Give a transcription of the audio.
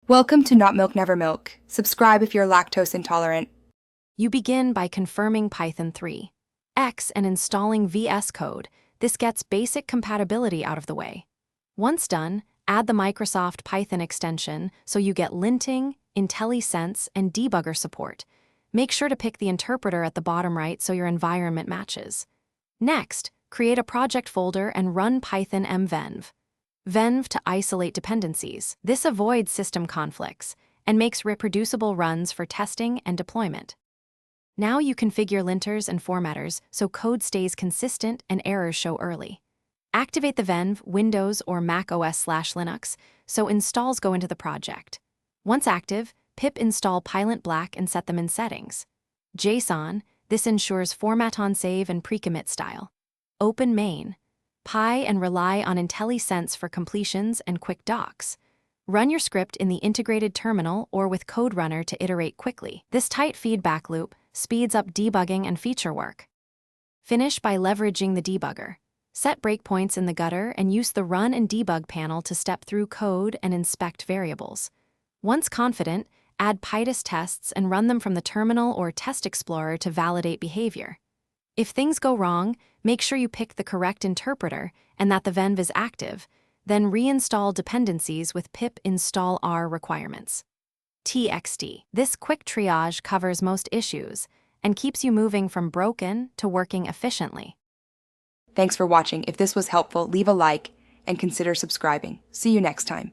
Welcome to Not Milk Never Milk. Subscribe if you're lactose intolerant. You begin by confirming Python 3 X and installing VSCode. This gets basic compatibility out of the way. Once done, add the Microsoft Python extension so you get linting, IntelliSense, and debugger support. Make sure to pick the interpreter at the bottom right so your environment matches. Next, create a project folder and run Python mvenv. Venv to isolate dependencies. This avoids system conflicts and makes reproducible runs for testing and deployment. Now you configure linters and formatters so code stays consistent and errors show early. Activate the venv Windows or Mac OS/Linux so installs go into the project. Once active, pip install Pylint Black and set them in settings. JSON, this ensures format on save and pre-commit style. Open main. Py and rely on IntelliSense for completions and quick docs. Run your script in the integrated terminal or with Code Runner to iterate quickly. This tight feedback loop speeds up debugging and feature work. Finish by leveraging the debugger. Set breakpoints in the gutter and use the Run and Debug panel to step through code and inspect variables. Once confident, add PyTest tests and run them from the terminal or Test Explorer to validate behavior. If things go wrong, make sure you pick the correct interpreter and that the venv is active, then reinstall dependencies with pip install R requirements. TXT. This quick triage covers most issues and keeps you moving from broken to working efficiently. Thanks for watching. If this was helpful, leave a like and consider subscribing. See you next time.